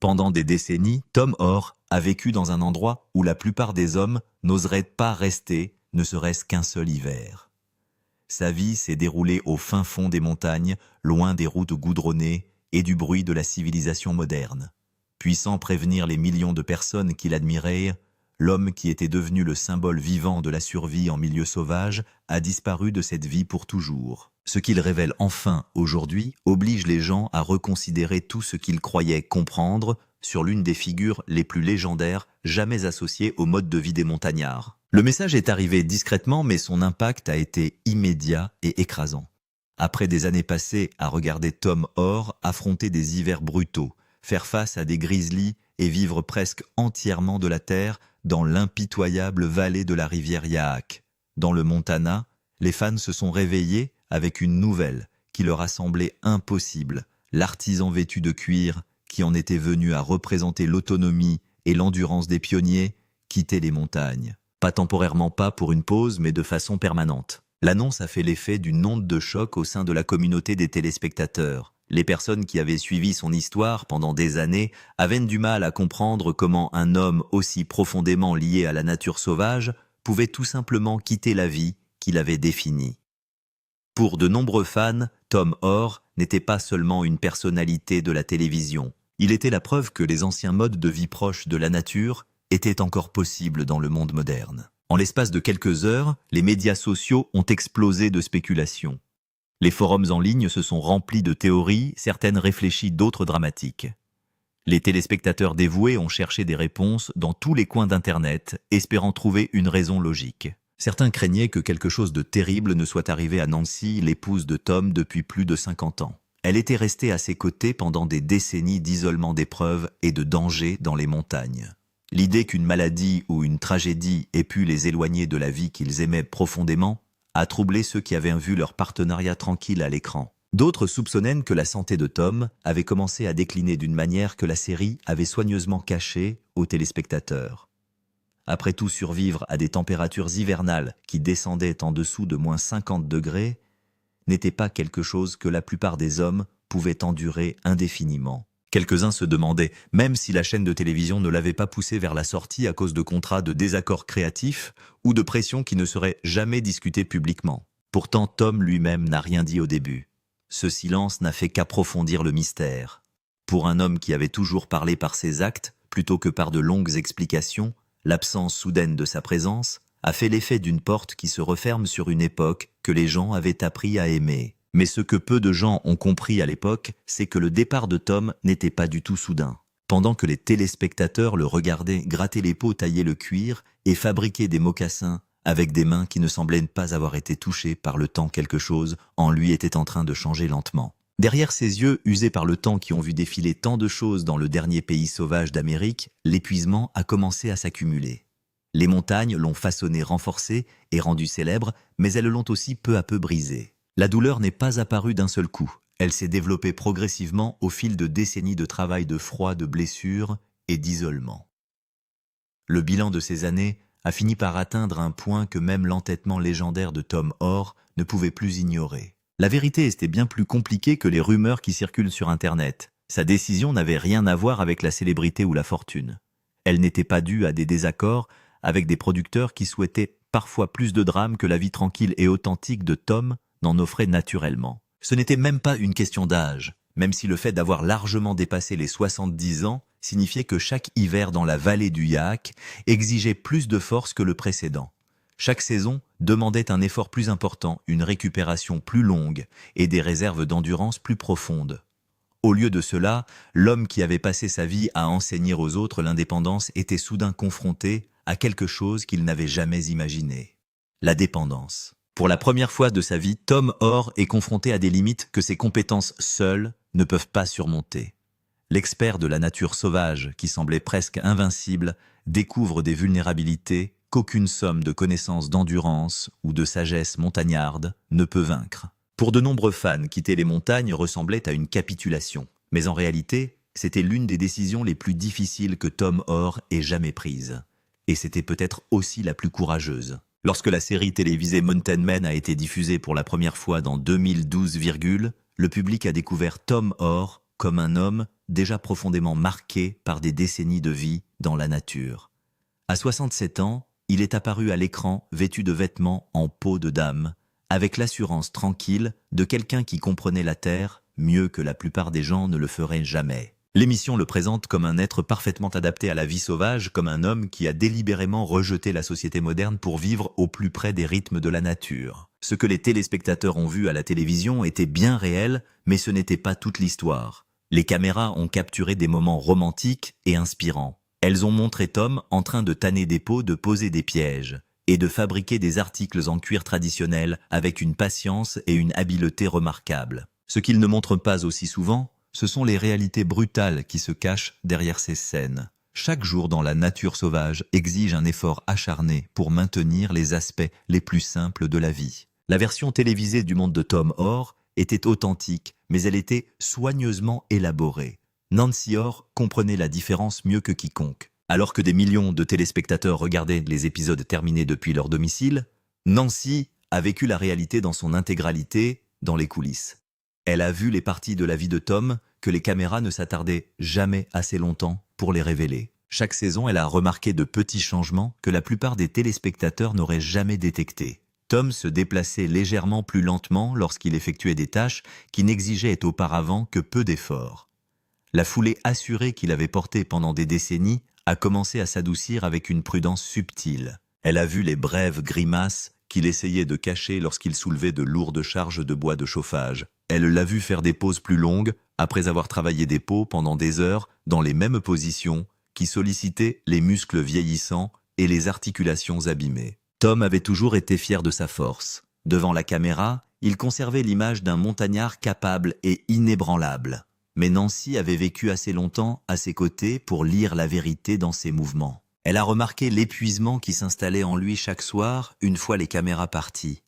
Pendant des décennies, Tom Orr a vécu dans un endroit où la plupart des hommes n'oseraient pas rester, ne serait-ce qu'un seul hiver. Sa vie s'est déroulée au fin fond des montagnes, loin des routes goudronnées et du bruit de la civilisation moderne. Puissant prévenir les millions de personnes qui l'admiraient, l'homme qui était devenu le symbole vivant de la survie en milieu sauvage a disparu de cette vie pour toujours. Ce qu'il révèle enfin aujourd'hui oblige les gens à reconsidérer tout ce qu'ils croyaient comprendre sur l'une des figures les plus légendaires jamais associées au mode de vie des montagnards. Le message est arrivé discrètement, mais son impact a été immédiat et écrasant. Après des années passées à regarder Tom Orr affronter des hivers brutaux, faire face à des grizzlies et vivre presque entièrement de la terre dans l'impitoyable vallée de la rivière Yaak. Dans le Montana, les fans se sont réveillés avec une nouvelle qui leur a semblé impossible, l'artisan vêtu de cuir qui en était venu à représenter l'autonomie et l'endurance des pionniers, quittait les montagnes. Pas temporairement, pas pour une pause, mais de façon permanente. L'annonce a fait l'effet d'une onde de choc au sein de la communauté des téléspectateurs. Les personnes qui avaient suivi son histoire pendant des années avaient du mal à comprendre comment un homme aussi profondément lié à la nature sauvage pouvait tout simplement quitter la vie qu'il avait définie. Pour de nombreux fans, Tom Orr n'était pas seulement une personnalité de la télévision. Il était la preuve que les anciens modes de vie proches de la nature étaient encore possibles dans le monde moderne. En l'espace de quelques heures, les médias sociaux ont explosé de spéculations. Les forums en ligne se sont remplis de théories, certaines réfléchies, d'autres dramatiques. Les téléspectateurs dévoués ont cherché des réponses dans tous les coins d'Internet, espérant trouver une raison logique. Certains craignaient que quelque chose de terrible ne soit arrivé à Nancy, l'épouse de Tom, depuis plus de 50 ans. Elle était restée à ses côtés pendant des décennies d'isolement d'épreuves et de dangers dans les montagnes. L'idée qu'une maladie ou une tragédie ait pu les éloigner de la vie qu'ils aimaient profondément a troublé ceux qui avaient vu leur partenariat tranquille à l'écran. D'autres soupçonnaient que la santé de Tom avait commencé à décliner d'une manière que la série avait soigneusement cachée aux téléspectateurs. Après tout, survivre à des températures hivernales qui descendaient en dessous de moins 50 degrés n'était pas quelque chose que la plupart des hommes pouvaient endurer indéfiniment. Quelques-uns se demandaient, même si la chaîne de télévision ne l'avait pas poussé vers la sortie à cause de contrats de désaccords créatifs ou de pressions qui ne seraient jamais discutées publiquement. Pourtant, Tom lui-même n'a rien dit au début. Ce silence n'a fait qu'approfondir le mystère. Pour un homme qui avait toujours parlé par ses actes, plutôt que par de longues explications, l'absence soudaine de sa présence a fait l'effet d'une porte qui se referme sur une époque que les gens avaient appris à aimer. Mais ce que peu de gens ont compris à l'époque, c'est que le départ de Tom n'était pas du tout soudain. Pendant que les téléspectateurs le regardaient gratter les peaux, tailler le cuir et fabriquer des mocassins avec des mains qui ne semblaient pas avoir été touchées par le temps, quelque chose en lui était en train de changer lentement. Derrière ses yeux, usés par le temps qui ont vu défiler tant de choses dans le dernier pays sauvage d'Amérique, l'épuisement a commencé à s'accumuler. Les montagnes l'ont façonné, renforcé et rendu célèbre, mais elles l'ont aussi peu à peu brisé. La douleur n'est pas apparue d'un seul coup. Elle s'est développée progressivement au fil de décennies de travail, de froid, de blessures et d'isolement. Le bilan de ces années a fini par atteindre un point que même l'entêtement légendaire de Tom Orr ne pouvait plus ignorer. La vérité était bien plus compliquée que les rumeurs qui circulent sur Internet. Sa décision n'avait rien à voir avec la célébrité ou la fortune. Elle n'était pas due à des désaccords avec des producteurs qui souhaitaient parfois plus de drame que la vie tranquille et authentique de Tom n'en offrait naturellement. Ce n'était même pas une question d'âge, même si le fait d'avoir largement dépassé les 70 ans signifiait que chaque hiver dans la vallée du Yaak exigeait plus de force que le précédent. Chaque saison demandait un effort plus important, une récupération plus longue et des réserves d'endurance plus profondes. Au lieu de cela, l'homme qui avait passé sa vie à enseigner aux autres l'indépendance était soudain confronté à quelque chose qu'il n'avait jamais imaginé. La dépendance. Pour la première fois de sa vie, Tom Orr est confronté à des limites que ses compétences seules ne peuvent pas surmonter. L'expert de la nature sauvage, qui semblait presque invincible, découvre des vulnérabilités qu'aucune somme de connaissances d'endurance ou de sagesse montagnarde ne peut vaincre. Pour de nombreux fans, quitter les montagnes ressemblait à une capitulation. Mais en réalité, c'était l'une des décisions les plus difficiles que Tom Orr ait jamais prises. Et c'était peut-être aussi la plus courageuse. Lorsque la série télévisée Mountain Men a été diffusée pour la première fois dans 2012, le public a découvert Tom Orr comme un homme déjà profondément marqué par des décennies de vie dans la nature. À 67 ans, il est apparu à l'écran vêtu de vêtements en peau de dame, avec l'assurance tranquille de quelqu'un qui comprenait la Terre mieux que la plupart des gens ne le feraient jamais. L'émission le présente comme un être parfaitement adapté à la vie sauvage, comme un homme qui a délibérément rejeté la société moderne pour vivre au plus près des rythmes de la nature. Ce que les téléspectateurs ont vu à la télévision était bien réel, mais ce n'était pas toute l'histoire. Les caméras ont capturé des moments romantiques et inspirants. Elles ont montré Tom en train de tanner des peaux, de poser des pièges et de fabriquer des articles en cuir traditionnel avec une patience et une habileté remarquables. Ce qu'ils ne montrent pas aussi souvent, ce sont les réalités brutales qui se cachent derrière ces scènes. Chaque jour dans la nature sauvage exige un effort acharné pour maintenir les aspects les plus simples de la vie. La version télévisée du monde de Tom Orr était authentique, mais elle était soigneusement élaborée. Nancy Orr comprenait la différence mieux que quiconque. Alors que des millions de téléspectateurs regardaient les épisodes terminés depuis leur domicile, Nancy a vécu la réalité dans son intégralité, dans les coulisses. Elle a vu les parties de la vie de Tom que les caméras ne s'attardaient jamais assez longtemps pour les révéler. Chaque saison, elle a remarqué de petits changements que la plupart des téléspectateurs n'auraient jamais détectés. Tom se déplaçait légèrement plus lentement lorsqu'il effectuait des tâches qui n'exigeaient auparavant que peu d'efforts. La foulée assurée qu'il avait portée pendant des décennies a commencé à s'adoucir avec une prudence subtile. Elle a vu les brèves grimaces qu'il essayait de cacher lorsqu'il soulevait de lourdes charges de bois de chauffage. Elle l'a vu faire des pauses plus longues, après avoir travaillé des peaux pendant des heures dans les mêmes positions, qui sollicitaient les muscles vieillissants et les articulations abîmées. Tom avait toujours été fier de sa force. Devant la caméra, il conservait l'image d'un montagnard capable et inébranlable. Mais Nancy avait vécu assez longtemps à ses côtés pour lire la vérité dans ses mouvements. Elle a remarqué l'épuisement qui s'installait en lui chaque soir une fois les caméras parties.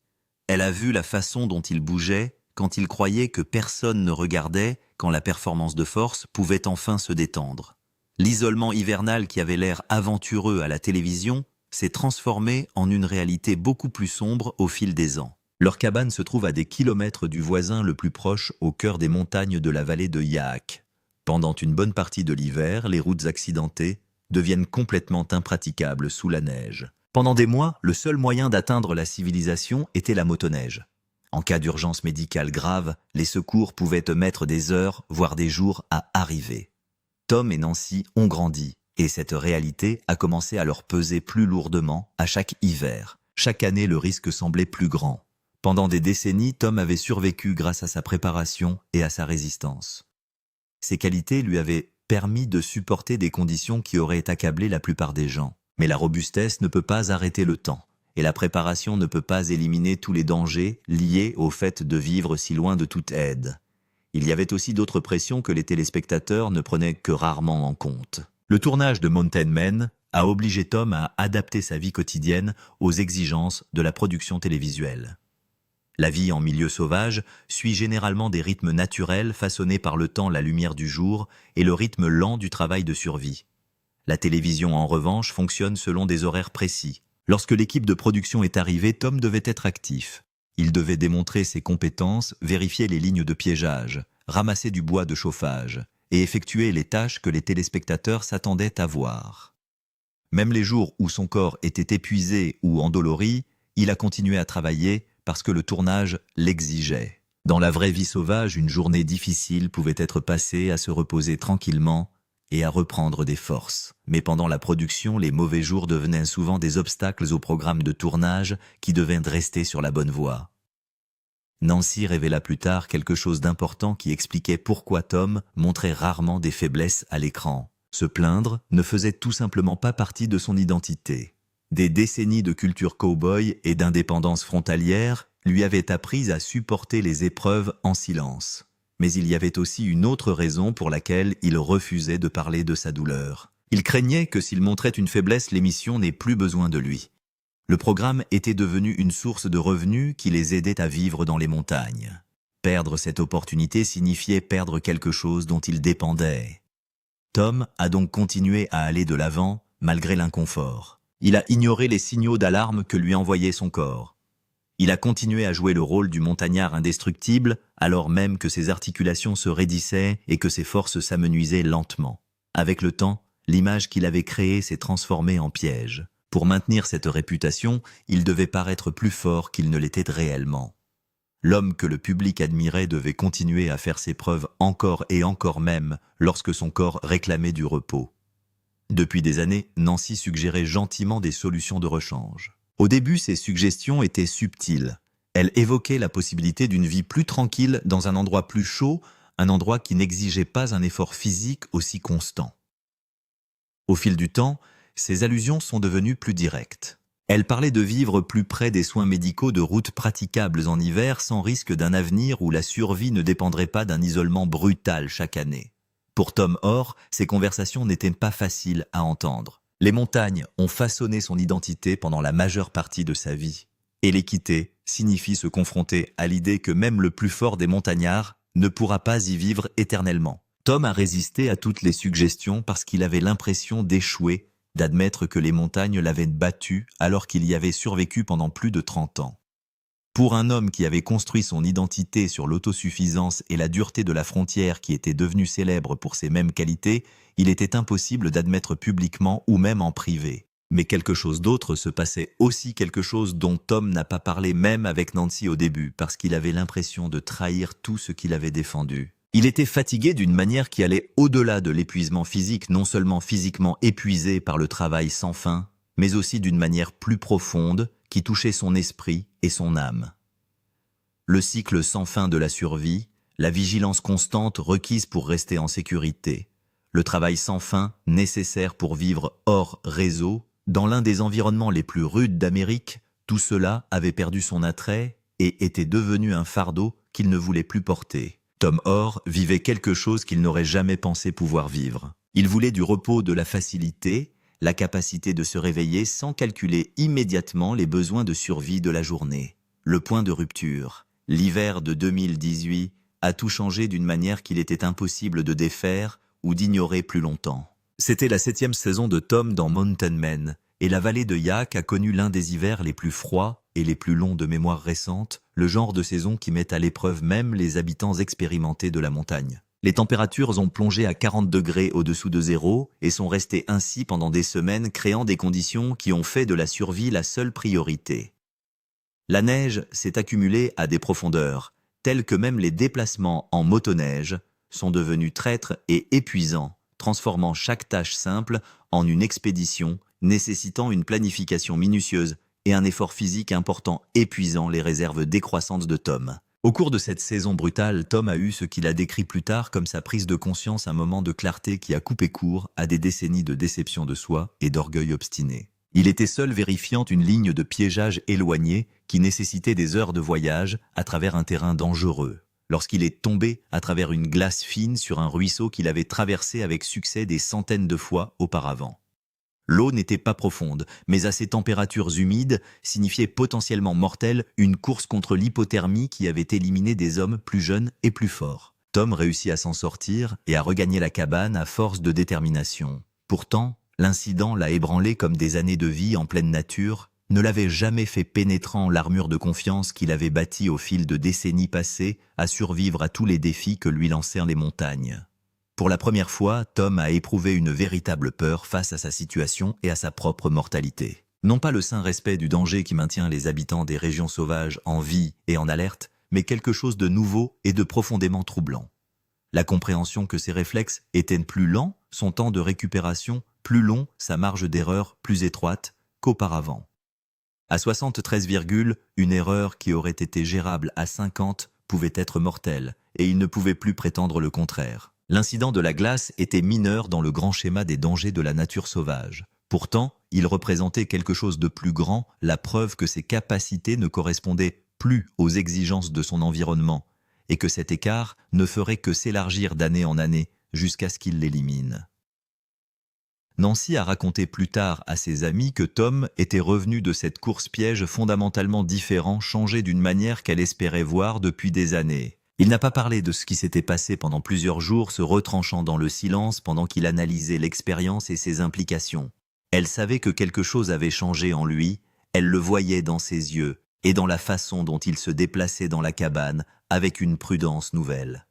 Elle a vu la façon dont il bougeait quand il croyait que personne ne regardait, quand la performance de force pouvait enfin se détendre. L'isolement hivernal qui avait l'air aventureux à la télévision s'est transformé en une réalité beaucoup plus sombre au fil des ans. Leur cabane se trouve à des kilomètres du voisin le plus proche, au cœur des montagnes de la vallée de Yaak. Pendant une bonne partie de l'hiver, les routes accidentées deviennent complètement impraticables sous la neige. Pendant des mois, le seul moyen d'atteindre la civilisation était la motoneige. En cas d'urgence médicale grave, les secours pouvaient mettre des heures, voire des jours à arriver. Tom et Nancy ont grandi, et cette réalité a commencé à leur peser plus lourdement à chaque hiver. Chaque année, le risque semblait plus grand. Pendant des décennies, Tom avait survécu grâce à sa préparation et à sa résistance. Ses qualités lui avaient permis de supporter des conditions qui auraient accablé la plupart des gens. Mais la robustesse ne peut pas arrêter le temps, et la préparation ne peut pas éliminer tous les dangers liés au fait de vivre si loin de toute aide. Il y avait aussi d'autres pressions que les téléspectateurs ne prenaient que rarement en compte. Le tournage de Mountain Men a obligé Tom à adapter sa vie quotidienne aux exigences de la production télévisuelle. La vie en milieu sauvage suit généralement des rythmes naturels façonnés par le temps, la lumière du jour et le rythme lent du travail de survie. La télévision, en revanche, fonctionne selon des horaires précis. Lorsque l'équipe de production est arrivée, Tom devait être actif. Il devait démontrer ses compétences, vérifier les lignes de piégeage, ramasser du bois de chauffage et effectuer les tâches que les téléspectateurs s'attendaient à voir. Même les jours où son corps était épuisé ou endolori, il a continué à travailler parce que le tournage l'exigeait. Dans la vraie vie sauvage, une journée difficile pouvait être passée à se reposer tranquillement et à reprendre des forces. Mais pendant la production, les mauvais jours devenaient souvent des obstacles au programme de tournage qui devait rester sur la bonne voie. Nancy révéla plus tard quelque chose d'important qui expliquait pourquoi Tom montrait rarement des faiblesses à l'écran. Se plaindre ne faisait tout simplement pas partie de son identité. Des décennies de culture cow-boy et d'indépendance frontalière lui avaient appris à supporter les épreuves en silence. Mais il y avait aussi une autre raison pour laquelle il refusait de parler de sa douleur. Il craignait que s'il montrait une faiblesse, l'émission n'ait plus besoin de lui. Le programme était devenu une source de revenus qui les aidait à vivre dans les montagnes. Perdre cette opportunité signifiait perdre quelque chose dont il dépendait. Tom a donc continué à aller de l'avant malgré l'inconfort. Il a ignoré les signaux d'alarme que lui envoyait son corps. Il a continué à jouer le rôle du montagnard indestructible, alors même que ses articulations se raidissaient et que ses forces s'amenuisaient lentement. Avec le temps, l'image qu'il avait créée s'est transformée en piège. Pour maintenir cette réputation, il devait paraître plus fort qu'il ne l'était réellement. L'homme que le public admirait devait continuer à faire ses preuves encore et encore même lorsque son corps réclamait du repos. Depuis des années, Nancy suggérait gentiment des solutions de rechange. Au début, ses suggestions étaient subtiles. Elle évoquait la possibilité d'une vie plus tranquille dans un endroit plus chaud, un endroit qui n'exigeait pas un effort physique aussi constant. Au fil du temps, ses allusions sont devenues plus directes. Elle parlait de vivre plus près des soins médicaux, de routes praticables en hiver sans risque d'un avenir où la survie ne dépendrait pas d'un isolement brutal chaque année. Pour Tom Orr, ces conversations n'étaient pas faciles à entendre. Les montagnes ont façonné son identité pendant la majeure partie de sa vie. Et les quitter signifie se confronter à l'idée que même le plus fort des montagnards ne pourra pas y vivre éternellement. Tom a résisté à toutes les suggestions parce qu'il avait l'impression d'échouer, d'admettre que les montagnes l'avaient battu alors qu'il y avait survécu pendant plus de 30 ans. Pour un homme qui avait construit son identité sur l'autosuffisance et la dureté de la frontière qui était devenue célèbre pour ses mêmes qualités, il était impossible d'admettre publiquement ou même en privé. Mais quelque chose d'autre se passait aussi, quelque chose dont Tom n'a pas parlé même avec Nancy au début, parce qu'il avait l'impression de trahir tout ce qu'il avait défendu. Il était fatigué d'une manière qui allait au-delà de l'épuisement physique, non seulement physiquement épuisé par le travail sans fin, mais aussi d'une manière plus profonde qui touchait son esprit et son âme. Le cycle sans fin de la survie, la vigilance constante requise pour rester en sécurité, le travail sans fin nécessaire pour vivre hors réseau, dans l'un des environnements les plus rudes d'Amérique, tout cela avait perdu son attrait et était devenu un fardeau qu'il ne voulait plus porter. Tom Orr vivait quelque chose qu'il n'aurait jamais pensé pouvoir vivre. Il voulait du repos, de la facilité, la capacité de se réveiller sans calculer immédiatement les besoins de survie de la journée. Le point de rupture, l'hiver de 2018, a tout changé d'une manière qu'il était impossible de défaire ou d'ignorer plus longtemps. C'était la 7e saison de Tom dans Mountain Men, et la vallée de Yaak a connu l'un des hivers les plus froids et les plus longs de mémoire récente, le genre de saison qui met à l'épreuve même les habitants expérimentés de la montagne. Les températures ont plongé à 40 degrés au-dessous de zéro et sont restées ainsi pendant des semaines, créant des conditions qui ont fait de la survie la seule priorité. La neige s'est accumulée à des profondeurs, telles que même les déplacements en motoneige sont devenus traîtres et épuisants, transformant chaque tâche simple en une expédition nécessitant une planification minutieuse et un effort physique important épuisant les réserves décroissantes de Tom. Au cours de cette saison brutale, Tom a eu ce qu'il a décrit plus tard comme sa prise de conscience, un moment de clarté qui a coupé court à des décennies de déception de soi et d'orgueil obstiné. Il était seul vérifiant une ligne de piégeage éloignée qui nécessitait des heures de voyage à travers un terrain dangereux, lorsqu'il est tombé à travers une glace fine sur un ruisseau qu'il avait traversé avec succès des centaines de fois auparavant. L'eau n'était pas profonde, mais à ces températures humides signifiait potentiellement mortelle une course contre l'hypothermie qui avait éliminé des hommes plus jeunes et plus forts. Tom réussit à s'en sortir et à regagner la cabane à force de détermination. Pourtant, l'incident l'a ébranlé comme des années de vie en pleine nature, ne l'avait jamais fait pénétrant l'armure de confiance qu'il avait bâtie au fil de décennies passées à survivre à tous les défis que lui lancèrent les montagnes. Pour la première fois, Tom a éprouvé une véritable peur face à sa situation et à sa propre mortalité. Non pas le sain respect du danger qui maintient les habitants des régions sauvages en vie et en alerte, mais quelque chose de nouveau et de profondément troublant. La compréhension que ses réflexes étaient plus lents, son temps de récupération plus long, sa marge d'erreur plus étroite qu'auparavant. À 73, une erreur qui aurait été gérable à 50 pouvait être mortelle, et il ne pouvait plus prétendre le contraire. L'incident de la glace était mineur dans le grand schéma des dangers de la nature sauvage. Pourtant, il représentait quelque chose de plus grand, la preuve que ses capacités ne correspondaient plus aux exigences de son environnement, et que cet écart ne ferait que s'élargir d'année en année jusqu'à ce qu'il l'élimine. Nancy a raconté plus tard à ses amis que Tom était revenu de cette course-piège fondamentalement différent, changé d'une manière qu'elle espérait voir depuis des années. Il n'a pas parlé de ce qui s'était passé pendant plusieurs jours, se retranchant dans le silence pendant qu'il analysait l'expérience et ses implications. Elle savait que quelque chose avait changé en lui, elle le voyait dans ses yeux, et dans la façon dont il se déplaçait dans la cabane avec une prudence nouvelle.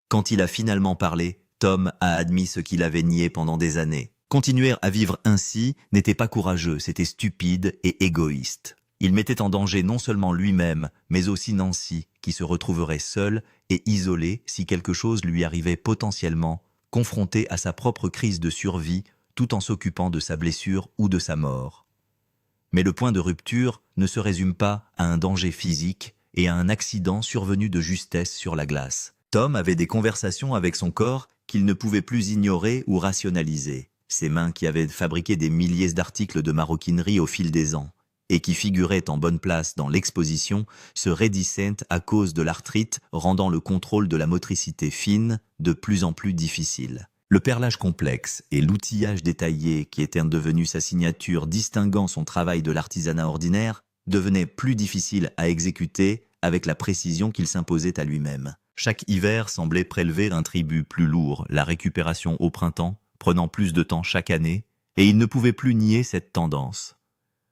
Quand il a finalement parlé, Tom a admis ce qu'il avait nié pendant des années. Continuer à vivre ainsi n'était pas courageux, c'était stupide et égoïste. Il mettait en danger non seulement lui-même, mais aussi Nancy, qui se retrouverait seule et isolée si quelque chose lui arrivait potentiellement, confrontée à sa propre crise de survie, tout en s'occupant de sa blessure ou de sa mort. Mais le point de rupture ne se résume pas à un danger physique et à un accident survenu de justesse sur la glace. Tom avait des conversations avec son corps qu'il ne pouvait plus ignorer ou rationaliser. Ses mains qui avaient fabriqué des milliers d'articles de maroquinerie au fil des ans, et qui figuraient en bonne place dans l'exposition, se raidissaient à cause de l'arthrite, rendant le contrôle de la motricité fine de plus en plus difficile. Le perlage complexe et l'outillage détaillé qui était devenu sa signature distinguant son travail de l'artisanat ordinaire devenaient plus difficiles à exécuter avec la précision qu'il s'imposait à lui-même. Chaque hiver semblait prélever un tribut plus lourd, la récupération au printemps prenant plus de temps chaque année, et il ne pouvait plus nier cette tendance.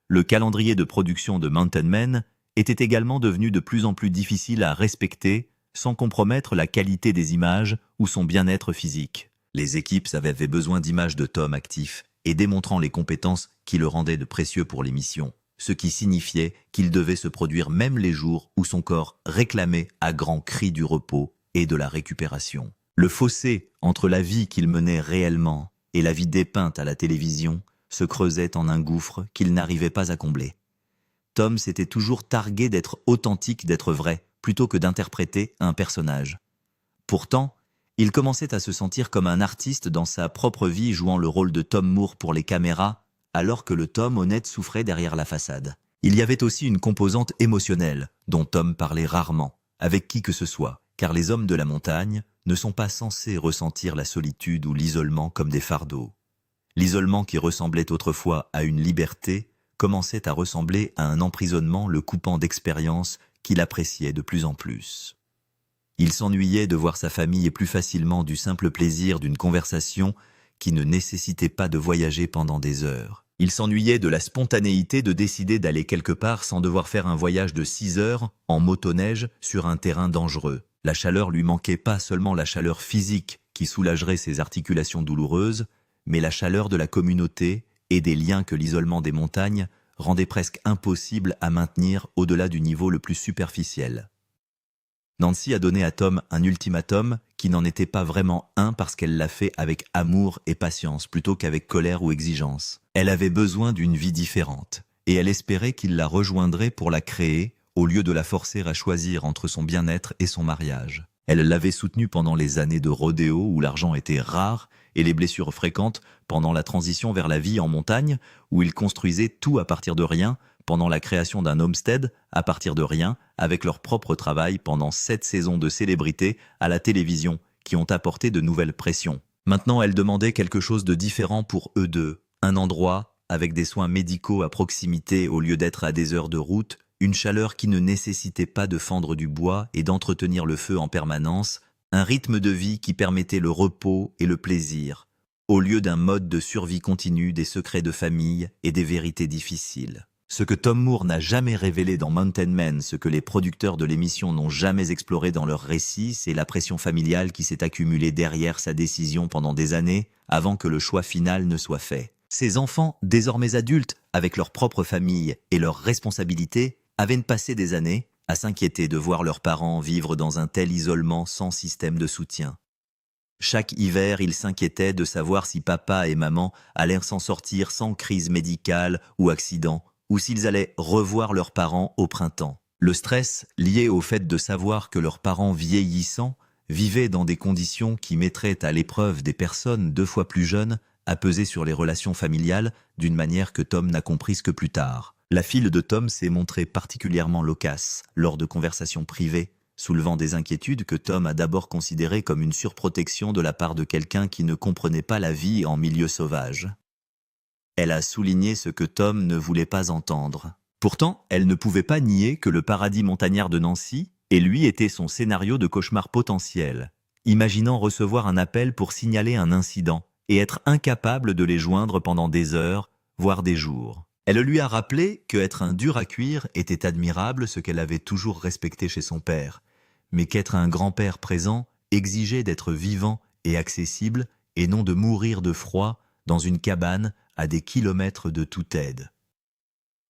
Le calendrier de production de Mountain Man était également devenu de plus en plus difficile à respecter sans compromettre la qualité des images ou son bien-être physique. Les équipes avaient besoin d'images de Tom actifs et démontrant les compétences qui le rendaient de précieux pour les missions, ce qui signifiait qu'il devait se produire même les jours où son corps réclamait à grands cris du repos et de la récupération. Le fossé entre la vie qu'il menait réellement et la vie dépeinte à la télévision se creusait en un gouffre qu'il n'arrivait pas à combler. Tom s'était toujours targué d'être authentique, d'être vrai, plutôt que d'interpréter un personnage. Pourtant, il commençait à se sentir comme un artiste dans sa propre vie jouant le rôle de Tom Moore pour les caméras, alors que le Tom honnête souffrait derrière la façade. Il y avait aussi une composante émotionnelle, dont Tom parlait rarement, avec qui que ce soit, car les hommes de la montagne ne sont pas censés ressentir la solitude ou l'isolement comme des fardeaux. L'isolement qui ressemblait autrefois à une liberté commençait à ressembler à un emprisonnement le coupant d'expériences qu'il appréciait de plus en plus. Il s'ennuyait de voir sa famille et plus facilement du simple plaisir d'une conversation qui ne nécessitait pas de voyager pendant des heures. Il s'ennuyait de la spontanéité de décider d'aller quelque part sans devoir faire un voyage de 6 heures en motoneige sur un terrain dangereux. La chaleur lui manquait pas seulement la chaleur physique qui soulagerait ses articulations douloureuses, mais la chaleur de la communauté et des liens que l'isolement des montagnes rendait presque impossible à maintenir au-delà du niveau le plus superficiel. Nancy a donné à Tom un ultimatum qui n'en était pas vraiment un parce qu'elle l'a fait avec amour et patience plutôt qu'avec colère ou exigence. Elle avait besoin d'une vie différente et elle espérait qu'il la rejoindrait pour la créer au lieu de la forcer à choisir entre son bien-être et son mariage. Elle l'avait soutenu pendant les années de rodéo où l'argent était rare et les blessures fréquentes pendant la transition vers la vie en montagne où il construisait tout à partir de rien, pendant la création d'un homestead à partir de rien, avec leur propre travail pendant 7 saisons de célébrité à la télévision qui ont apporté de nouvelles pressions. Maintenant, elle demandait quelque chose de différent pour eux deux, un endroit avec des soins médicaux à proximité au lieu d'être à des heures de route, une chaleur qui ne nécessitait pas de fendre du bois et d'entretenir le feu en permanence, un rythme de vie qui permettait le repos et le plaisir, au lieu d'un mode de survie continue des secrets de famille et des vérités difficiles. Ce que Tom Moore n'a jamais révélé dans Mountain Man, ce que les producteurs de l'émission n'ont jamais exploré dans leur récit, c'est la pression familiale qui s'est accumulée derrière sa décision pendant des années, avant que le choix final ne soit fait. Ces enfants, désormais adultes, avec leur propre famille et leurs responsabilités, avaient passé des années à s'inquiéter de voir leurs parents vivre dans un tel isolement sans système de soutien. Chaque hiver, ils s'inquiétaient de savoir si papa et maman allaient s'en sortir sans crise médicale ou accident, ou s'ils allaient revoir leurs parents au printemps. Le stress, lié au fait de savoir que leurs parents vieillissants vivaient dans des conditions qui mettraient à l'épreuve des personnes 2 fois plus jeunes, a pesé sur les relations familiales d'une manière que Tom n'a comprise que plus tard. La fille de Tom s'est montrée particulièrement loquace lors de conversations privées, soulevant des inquiétudes que Tom a d'abord considérées comme une surprotection de la part de quelqu'un qui ne comprenait pas la vie en milieu sauvage. Elle a souligné ce que Tom ne voulait pas entendre. Pourtant, elle ne pouvait pas nier que le paradis montagnard de Nancy et lui était son scénario de cauchemar potentiel, imaginant recevoir un appel pour signaler un incident et être incapable de les joindre pendant des heures, voire des jours. Elle lui a rappelé que être un dur à cuire était admirable, ce qu'elle avait toujours respecté chez son père, mais qu'être un grand-père présent exigeait d'être vivant et accessible et non de mourir de froid dans une cabane à des kilomètres de toute aide.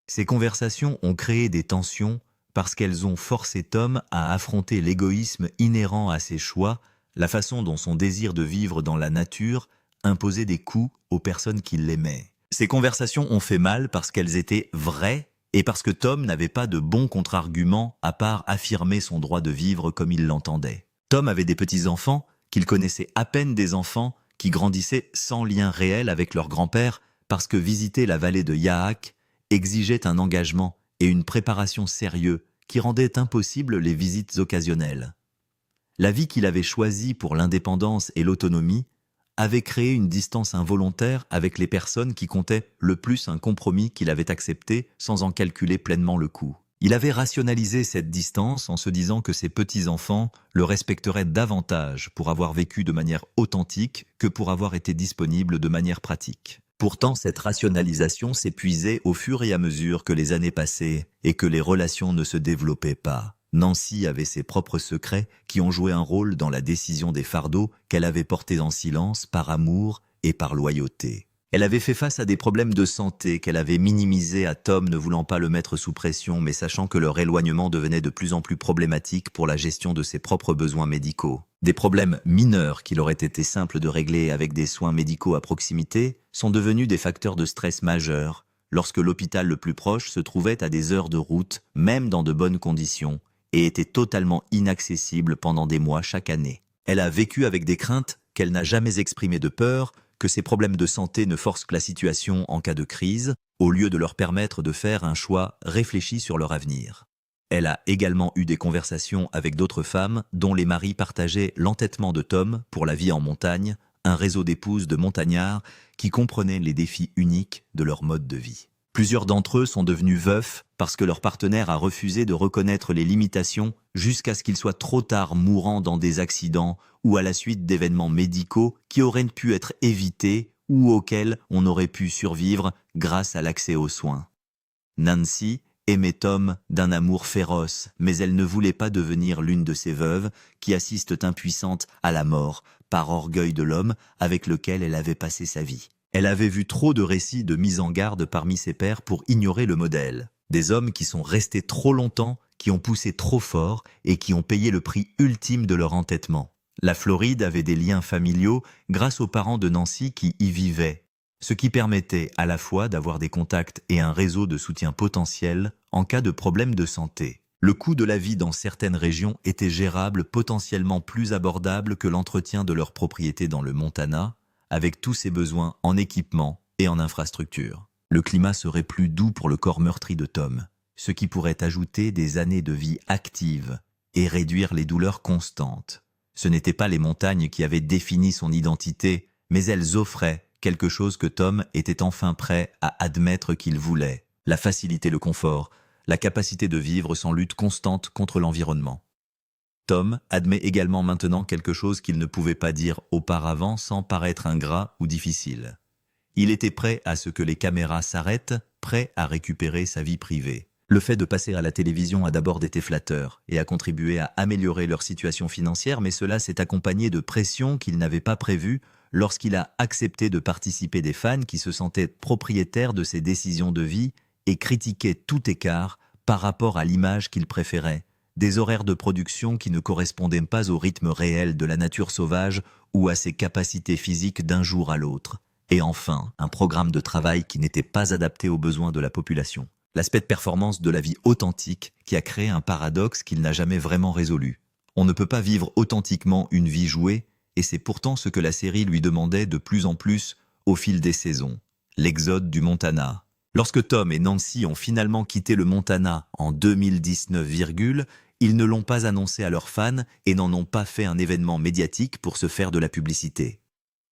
Ces conversations ont créé des tensions parce qu'elles ont forcé Tom à affronter l'égoïsme inhérent à ses choix, la façon dont son désir de vivre dans la nature imposait des coups aux personnes qui l'aimaient. Ces conversations ont fait mal parce qu'elles étaient vraies et parce que Tom n'avait pas de bons contre-arguments à part affirmer son droit de vivre comme il l'entendait. Tom avait des petits-enfants qu'il connaissait à peine des enfants qui grandissaient sans lien réel avec leur grand-père parce que visiter la vallée de Yaak exigeait un engagement et une préparation sérieux qui rendaient impossibles les visites occasionnelles. La vie qu'il avait choisie pour l'indépendance et l'autonomie avait créé une distance involontaire avec les personnes qui comptaient le plus un compromis qu'il avait accepté sans en calculer pleinement le coût. Il avait rationalisé cette distance en se disant que ses petits-enfants le respecteraient davantage pour avoir vécu de manière authentique que pour avoir été disponible de manière pratique. Pourtant, cette rationalisation s'épuisait au fur et à mesure que les années passaient et que les relations ne se développaient pas. Nancy avait ses propres secrets qui ont joué un rôle dans la décision des fardeaux qu'elle avait portés en silence par amour et par loyauté. Elle avait fait face à des problèmes de santé qu'elle avait minimisés à Tom, ne voulant pas le mettre sous pression, mais sachant que leur éloignement devenait de plus en plus problématique pour la gestion de ses propres besoins médicaux. Des problèmes mineurs qu'il aurait été simple de régler avec des soins médicaux à proximité sont devenus des facteurs de stress majeurs lorsque l'hôpital le plus proche se trouvait à des heures de route, même dans de bonnes conditions, et était totalement inaccessible pendant des mois chaque année. Elle a vécu avec des craintes qu'elle n'a jamais exprimées de peur que ces problèmes de santé ne forcent que la situation en cas de crise, au lieu de leur permettre de faire un choix réfléchi sur leur avenir. Elle a également eu des conversations avec d'autres femmes dont les maris partageaient l'entêtement de Tom pour la vie en montagne, un réseau d'épouses de montagnards qui comprenaient les défis uniques de leur mode de vie. Plusieurs d'entre eux sont devenus veufs parce que leur partenaire a refusé de reconnaître les limitations jusqu'à ce qu'ils soient trop tard mourant dans des accidents ou à la suite d'événements médicaux qui auraient pu être évités ou auxquels on aurait pu survivre grâce à l'accès aux soins. Nancy aimait Tom d'un amour féroce, mais elle ne voulait pas devenir l'une de ces veuves qui assistent impuissantes à la mort par orgueil de l'homme avec lequel elle avait passé sa vie. Elle avait vu trop de récits de mise en garde parmi ses pairs pour ignorer le modèle. Des hommes qui sont restés trop longtemps, qui ont poussé trop fort et qui ont payé le prix ultime de leur entêtement. La Floride avait des liens familiaux grâce aux parents de Nancy qui y vivaient, ce qui permettait à la fois d'avoir des contacts et un réseau de soutien potentiel en cas de problème de santé. Le coût de la vie dans certaines régions était gérable, potentiellement plus abordable que l'entretien de leur propriété dans le Montana, avec tous ses besoins en équipement et en infrastructure. Le climat serait plus doux pour le corps meurtri de Tom, ce qui pourrait ajouter des années de vie active et réduire les douleurs constantes. Ce n'étaient pas les montagnes qui avaient défini son identité, mais elles offraient quelque chose que Tom était enfin prêt à admettre qu'il voulait, la facilité, le confort, la capacité de vivre sans lutte constante contre l'environnement. Tom admet également maintenant quelque chose qu'il ne pouvait pas dire auparavant sans paraître ingrat ou difficile. Il était prêt à ce que les caméras s'arrêtent, prêt à récupérer sa vie privée. Le fait de passer à la télévision a d'abord été flatteur et a contribué à améliorer leur situation financière, mais cela s'est accompagné de pressions qu'il n'avait pas prévues lorsqu'il a accepté de participer des fans qui se sentaient propriétaires de ses décisions de vie et critiquaient tout écart par rapport à l'image qu'il préférait, des horaires de production qui ne correspondaient pas au rythme réel de la nature sauvage ou à ses capacités physiques d'un jour à l'autre. Et enfin, un programme de travail qui n'était pas adapté aux besoins de la population. L'aspect de performance de la vie authentique qui a créé un paradoxe qu'il n'a jamais vraiment résolu. On ne peut pas vivre authentiquement une vie jouée, et c'est pourtant ce que la série lui demandait de plus en plus au fil des saisons. L'exode du Montana. Lorsque Tom et Nancy ont finalement quitté le Montana en 2019, ils ne l'ont pas annoncé à leurs fans et n'en ont pas fait un événement médiatique pour se faire de la publicité.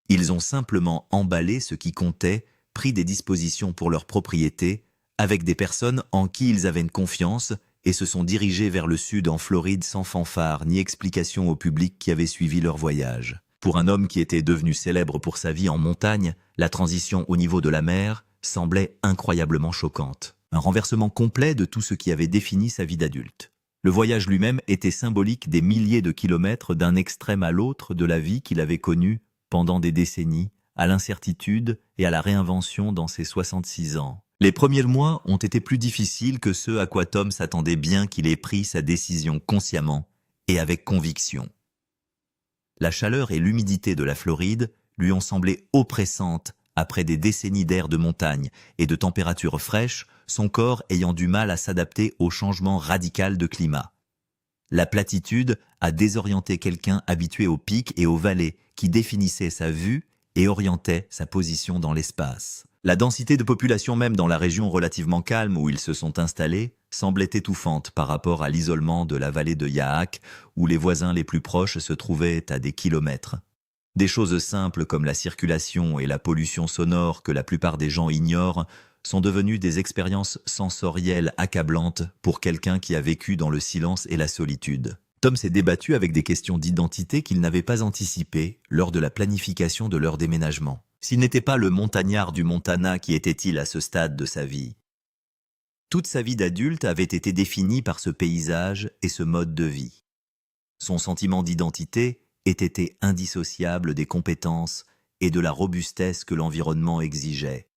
Ils ont simplement emballé ce qui comptait, pris des dispositions pour leur propriété, avec des personnes en qui ils avaient une confiance et se sont dirigés vers le sud en Floride sans fanfare ni explication au public qui avait suivi leur voyage. Pour un homme qui était devenu célèbre pour sa vie en montagne, la transition au niveau de la mer semblait incroyablement choquante. Un renversement complet de tout ce qui avait défini sa vie d'adulte. Le voyage lui-même était symbolique des milliers de kilomètres d'un extrême à l'autre de la vie qu'il avait connue pendant des décennies, à l'incertitude et à la réinvention dans ses 66 ans. Les premiers mois ont été plus difficiles que ceux à quoi Tom s'attendait bien qu'il ait pris sa décision consciemment et avec conviction. La chaleur et l'humidité de la Floride lui ont semblé oppressantes après des décennies d'air de montagne et de températures fraîches, son corps ayant du mal à s'adapter au changement radical de climat. La platitude a désorienté quelqu'un habitué aux pics et aux vallées qui définissait sa vue et orientait sa position dans l'espace. La densité de population même dans la région relativement calme où ils se sont installés semblait étouffante par rapport à l'isolement de la vallée de Yaak où les voisins les plus proches se trouvaient à des kilomètres. Des choses simples comme la circulation et la pollution sonore que la plupart des gens ignorent sont devenues des expériences sensorielles accablantes pour quelqu'un qui a vécu dans le silence et la solitude. Tom s'est débattu avec des questions d'identité qu'il n'avait pas anticipées lors de la planification de leur déménagement. S'il n'était pas le montagnard du Montana, qui était-il à ce stade de sa vie? Toute sa vie d'adulte avait été définie par ce paysage et ce mode de vie. Son sentiment d'identité était indissociable des compétences et de la robustesse que l'environnement exigeait.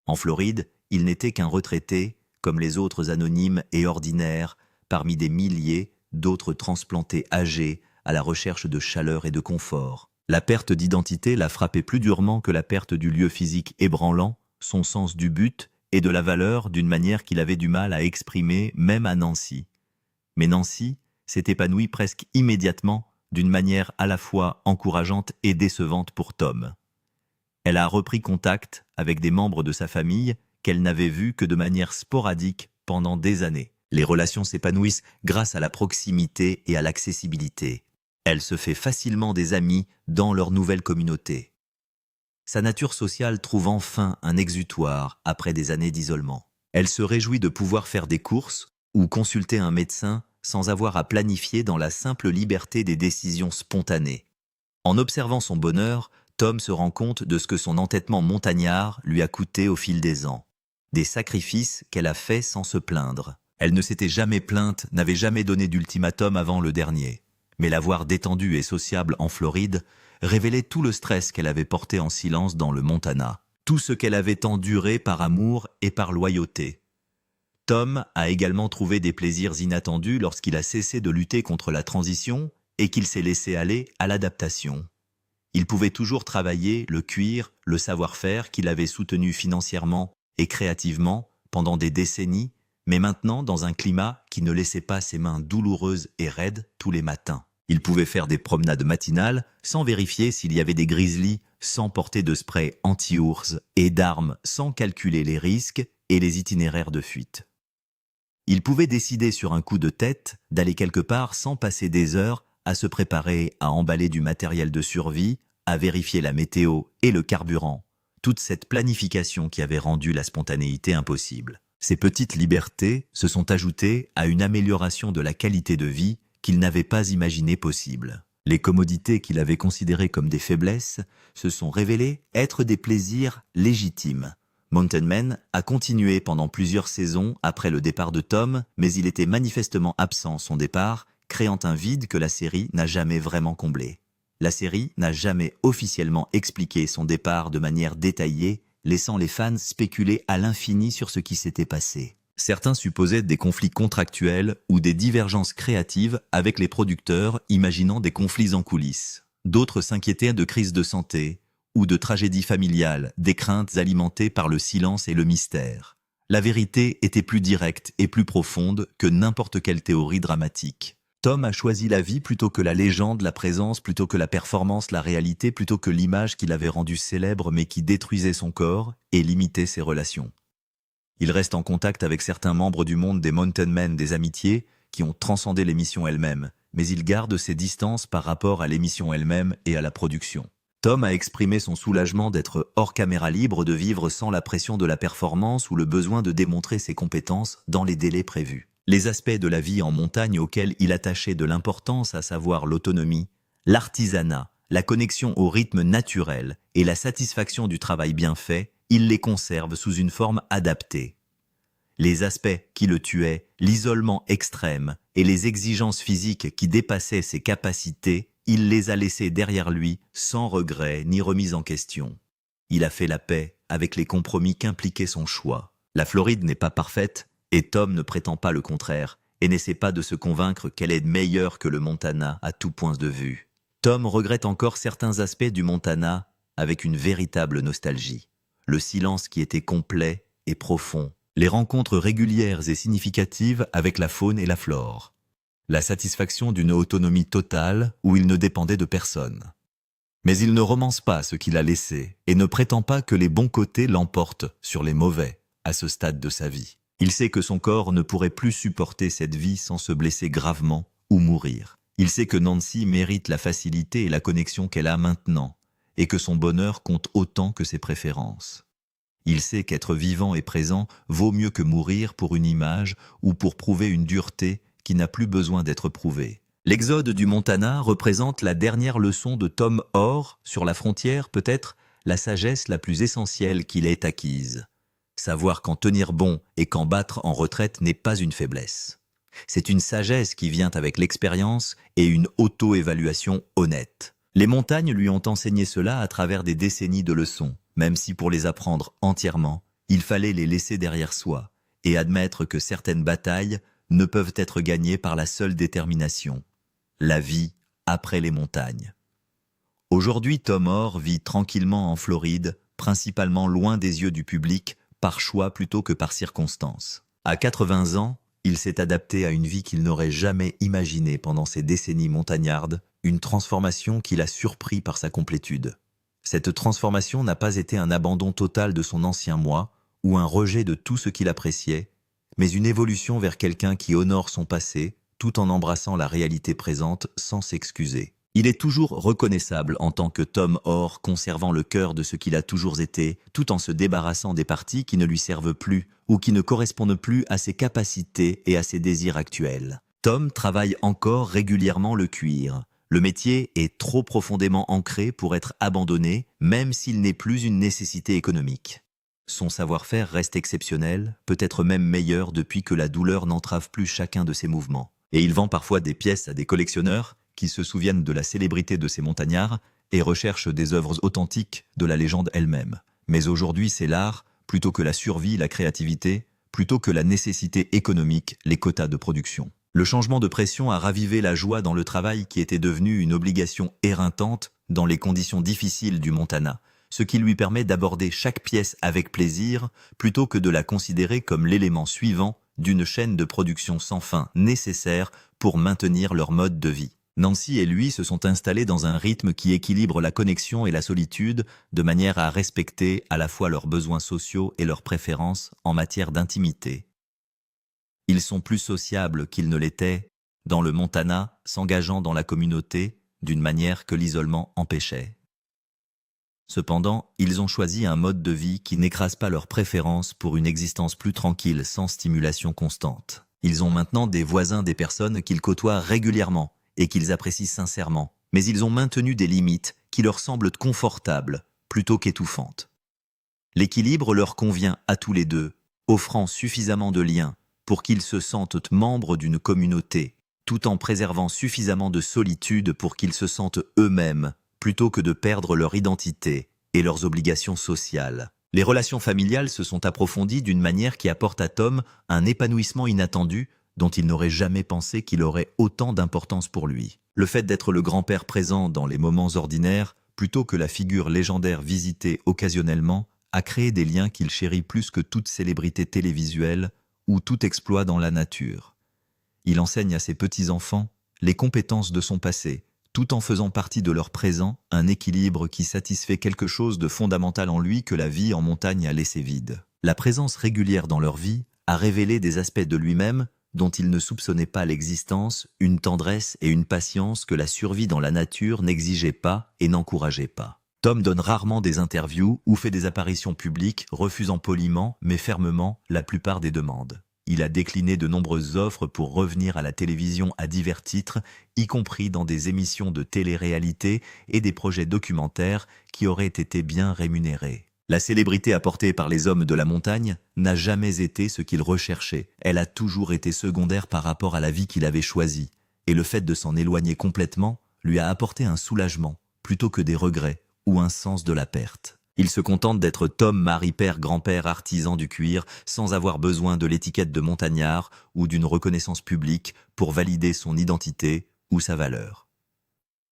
En Floride, il n'était qu'un retraité, comme les autres anonymes et ordinaires, parmi des milliers d'autres transplantés âgés à la recherche de chaleur et de confort. La perte d'identité l'a frappé plus durement que la perte du lieu physique ébranlant, son sens du but et de la valeur d'une manière qu'il avait du mal à exprimer même à Nancy. Mais Nancy s'est épanouie presque immédiatement d'une manière à la fois encourageante et décevante pour Tom. Elle a repris contact avec des membres de sa famille qu'elle n'avait vus que de manière sporadique pendant des années. Les relations s'épanouissent grâce à la proximité et à l'accessibilité. Elle se fait facilement des amis dans leur nouvelle communauté. Sa nature sociale trouve enfin un exutoire après des années d'isolement. Elle se réjouit de pouvoir faire des courses ou consulter un médecin sans avoir à planifier dans la simple liberté des décisions spontanées. En observant son bonheur, Tom se rend compte de ce que son entêtement montagnard lui a coûté au fil des ans. Des sacrifices qu'elle a faits sans se plaindre. Elle ne s'était jamais plainte, n'avait jamais donné d'ultimatum avant le dernier. Mais la voir détendue et sociable en Floride révélait tout le stress qu'elle avait porté en silence dans le Montana. Tout ce qu'elle avait enduré par amour et par loyauté. Tom a également trouvé des plaisirs inattendus lorsqu'il a cessé de lutter contre la transition et qu'il s'est laissé aller à l'adaptation. Il pouvait toujours travailler le cuir, le savoir-faire qu'il avait soutenu financièrement et créativement pendant des décennies, mais maintenant dans un climat qui ne laissait pas ses mains douloureuses et raides tous les matins. Il pouvait faire des promenades matinales sans vérifier s'il y avait des grizzlies, sans porter de spray anti-ours et d'armes sans calculer les risques et les itinéraires de fuite. Il pouvait décider sur un coup de tête d'aller quelque part sans passer des heures à se préparer à emballer du matériel de survie, à vérifier la météo et le carburant, toute cette planification qui avait rendu la spontanéité impossible. Ces petites libertés se sont ajoutées à une amélioration de la qualité de vie qu'il n'avait pas imaginé possible. Les commodités qu'il avait considérées comme des faiblesses se sont révélées être des plaisirs légitimes. Mountain Man a continué pendant plusieurs saisons après le départ de Tom, mais il était manifestement absent son départ, créant un vide que la série n'a jamais vraiment comblé. La série n'a jamais officiellement expliqué son départ de manière détaillée, laissant les fans spéculer à l'infini sur ce qui s'était passé. Certains supposaient des conflits contractuels ou des divergences créatives avec les producteurs, imaginant des conflits en coulisses. D'autres s'inquiétaient de crises de santé ou de tragédies familiales, des craintes alimentées par le silence et le mystère. La vérité était plus directe et plus profonde que n'importe quelle théorie dramatique. Tom a choisi la vie plutôt que la légende, la présence plutôt que la performance, la réalité plutôt que l'image qui l'avait rendu célèbre mais qui détruisait son corps et limitait ses relations. Il reste en contact avec certains membres du monde des Mountain Men, des amitiés qui ont transcendé l'émission elle-même, mais il garde ses distances par rapport à l'émission elle-même et à la production. Tom a exprimé son soulagement d'être hors caméra libre, de vivre sans la pression de la performance ou le besoin de démontrer ses compétences dans les délais prévus. Les aspects de la vie en montagne auxquels il attachait de l'importance, à savoir l'autonomie, l'artisanat, la connexion au rythme naturel et la satisfaction du travail bien fait, il les conserve sous une forme adaptée. Les aspects qui le tuaient, l'isolement extrême et les exigences physiques qui dépassaient ses capacités, il les a laissés derrière lui sans regret ni remise en question. Il a fait la paix avec les compromis qu'impliquait son choix. La Floride n'est pas parfaite et Tom ne prétend pas le contraire et n'essaie pas de se convaincre qu'elle est meilleure que le Montana à tout point de vue. Tom regrette encore certains aspects du Montana avec une véritable nostalgie. Le silence qui était complet et profond, les rencontres régulières et significatives avec la faune et la flore, la satisfaction d'une autonomie totale où il ne dépendait de personne. Mais il ne romance pas ce qu'il a laissé et ne prétend pas que les bons côtés l'emportent sur les mauvais à ce stade de sa vie. Il sait que son corps ne pourrait plus supporter cette vie sans se blesser gravement ou mourir. Il sait que Nancy mérite la facilité et la connexion qu'elle a maintenant, et que son bonheur compte autant que ses préférences. Il sait qu'être vivant et présent vaut mieux que mourir pour une image ou pour prouver une dureté qui n'a plus besoin d'être prouvée. L'exode du Montana représente la dernière leçon de Tom Orr sur la frontière, peut-être la sagesse la plus essentielle qu'il ait acquise. Savoir qu'en tenir bon et qu'en battre en retraite n'est pas une faiblesse. C'est une sagesse qui vient avec l'expérience et une auto-évaluation honnête. Les montagnes lui ont enseigné cela à travers des décennies de leçons, même si pour les apprendre entièrement, il fallait les laisser derrière soi et admettre que certaines batailles ne peuvent être gagnées par la seule détermination. La vie après les montagnes. Aujourd'hui, Tom Orr vit tranquillement en Floride, principalement loin des yeux du public, par choix plutôt que par circonstance. À 80 ans, il s'est adapté à une vie qu'il n'aurait jamais imaginée pendant ces décennies montagnardes, une transformation qui l'a surpris par sa complétude. Cette transformation n'a pas été un abandon total de son ancien moi ou un rejet de tout ce qu'il appréciait, mais une évolution vers quelqu'un qui honore son passé tout en embrassant la réalité présente sans s'excuser. Il est toujours reconnaissable en tant que Tom Orr, conservant le cœur de ce qu'il a toujours été, tout en se débarrassant des parties qui ne lui servent plus ou qui ne correspondent plus à ses capacités et à ses désirs actuels. Tom travaille encore régulièrement le cuir. Le métier est trop profondément ancré pour être abandonné, même s'il n'est plus une nécessité économique. Son savoir-faire reste exceptionnel, peut-être même meilleur depuis que la douleur n'entrave plus chacun de ses mouvements. Et il vend parfois des pièces à des collectionneurs qui se souviennent de la célébrité de ces montagnards et recherchent des œuvres authentiques de la légende elle-même. Mais aujourd'hui, c'est l'art, plutôt que la survie, la créativité, plutôt que la nécessité économique, les quotas de production. Le changement de pression a ravivé la joie dans le travail qui était devenu une obligation éreintante dans les conditions difficiles du Montana, ce qui lui permet d'aborder chaque pièce avec plaisir plutôt que de la considérer comme l'élément suivant d'une chaîne de production sans fin nécessaire pour maintenir leur mode de vie. Nancy et lui se sont installés dans un rythme qui équilibre la connexion et la solitude de manière à respecter à la fois leurs besoins sociaux et leurs préférences en matière d'intimité. Ils sont plus sociables qu'ils ne l'étaient dans le Montana, s'engageant dans la communauté d'une manière que l'isolement empêchait. Cependant, ils ont choisi un mode de vie qui n'écrase pas leurs préférences pour une existence plus tranquille sans stimulation constante. Ils ont maintenant des voisins des personnes qu'ils côtoient régulièrement et qu'ils apprécient sincèrement, mais ils ont maintenu des limites qui leur semblent confortables plutôt qu'étouffantes. L'équilibre leur convient à tous les deux, offrant suffisamment de liens pour qu'ils se sentent membres d'une communauté, tout en préservant suffisamment de solitude pour qu'ils se sentent eux-mêmes plutôt que de perdre leur identité et leurs obligations sociales. Les relations familiales se sont approfondies d'une manière qui apporte à Tom un épanouissement inattendu dont il n'aurait jamais pensé qu'il aurait autant d'importance pour lui. Le fait d'être le grand-père présent dans les moments ordinaires, plutôt que la figure légendaire visitée occasionnellement, a créé des liens qu'il chérit plus que toute célébrité télévisuelle ou tout exploit dans la nature. Il enseigne à ses petits-enfants les compétences de son passé, tout en faisant partie de leur présent, un équilibre qui satisfait quelque chose de fondamental en lui que la vie en montagne a laissé vide. La présence régulière dans leur vie a révélé des aspects de lui-même dont il ne soupçonnait pas l'existence, une tendresse et une patience que la survie dans la nature n'exigeait pas et n'encourageait pas. Tom donne rarement des interviews ou fait des apparitions publiques, refusant poliment mais fermement la plupart des demandes. Il a décliné de nombreuses offres pour revenir à la télévision à divers titres, y compris dans des émissions de télé-réalité et des projets documentaires qui auraient été bien rémunérés. La célébrité apportée par les hommes de la montagne n'a jamais été ce qu'il recherchait. Elle a toujours été secondaire par rapport à la vie qu'il avait choisie. Et le fait de s'en éloigner complètement lui a apporté un soulagement, plutôt que des regrets ou un sens de la perte. Il se contente d'être Tom, mari, père, grand-père, artisan du cuir, sans avoir besoin de l'étiquette de montagnard ou d'une reconnaissance publique pour valider son identité ou sa valeur.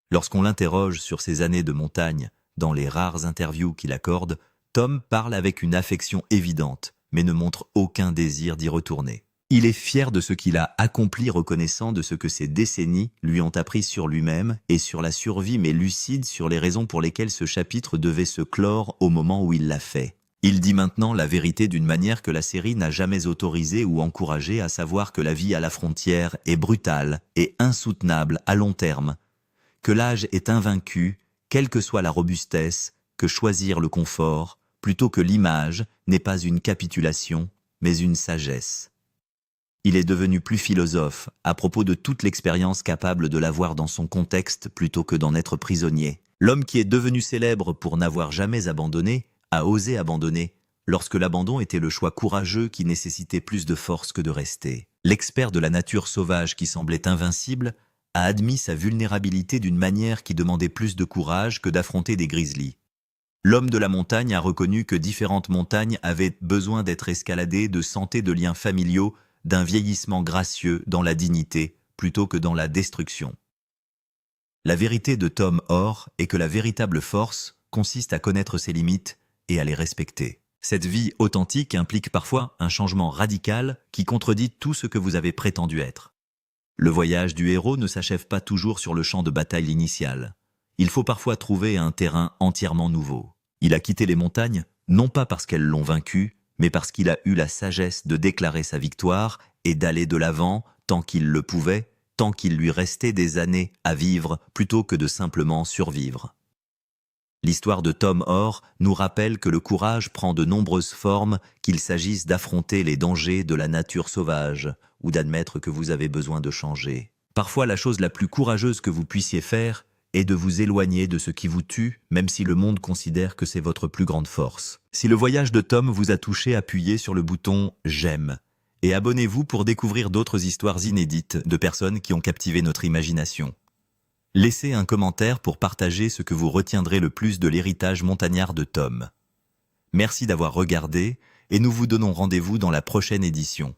Lorsqu'on l'interroge sur ses années de montagne, dans les rares interviews qu'il accorde, Tom parle avec une affection évidente, mais ne montre aucun désir d'y retourner. Il est fier de ce qu'il a accompli, reconnaissant de ce que ces décennies lui ont appris sur lui-même et sur la survie, mais lucide sur les raisons pour lesquelles ce chapitre devait se clore au moment où il l'a fait. Il dit maintenant la vérité d'une manière que la série n'a jamais autorisée ou encouragée, à savoir que la vie à la frontière est brutale et insoutenable à long terme, que l'âge est invaincu, quelle que soit la robustesse, que choisir le confort, plutôt que l'image, n'est pas une capitulation, mais une sagesse. Il est devenu plus philosophe à propos de toute l'expérience capable de l'avoir dans son contexte plutôt que d'en être prisonnier. L'homme qui est devenu célèbre pour n'avoir jamais abandonné a osé abandonner lorsque l'abandon était le choix courageux qui nécessitait plus de force que de rester. L'expert de la nature sauvage qui semblait invincible a admis sa vulnérabilité d'une manière qui demandait plus de courage que d'affronter des grizzlies. L'homme de la montagne a reconnu que différentes montagnes avaient besoin d'être escaladées, de santé, de liens familiaux, d'un vieillissement gracieux dans la dignité plutôt que dans la destruction. La vérité de Tom Orr est que la véritable force consiste à connaître ses limites et à les respecter. Cette vie authentique implique parfois un changement radical qui contredit tout ce que vous avez prétendu être. Le voyage du héros ne s'achève pas toujours sur le champ de bataille initial. Il faut parfois trouver un terrain entièrement nouveau. Il a quitté les montagnes, non pas parce qu'elles l'ont vaincu, mais parce qu'il a eu la sagesse de déclarer sa victoire et d'aller de l'avant tant qu'il le pouvait, tant qu'il lui restait des années à vivre plutôt que de simplement survivre. L'histoire de Tom Orr nous rappelle que le courage prend de nombreuses formes, qu'il s'agisse d'affronter les dangers de la nature sauvage ou d'admettre que vous avez besoin de changer. Parfois, la chose la plus courageuse que vous puissiez faire est de vous éloigner de ce qui vous tue, même si le monde considère que c'est votre plus grande force. Si le voyage de Tom vous a touché, appuyez sur le bouton « J'aime » et abonnez-vous pour découvrir d'autres histoires inédites de personnes qui ont captivé notre imagination. Laissez un commentaire pour partager ce que vous retiendrez le plus de l'héritage montagnard de Tom. Merci d'avoir regardé et nous vous donnons rendez-vous dans la prochaine édition.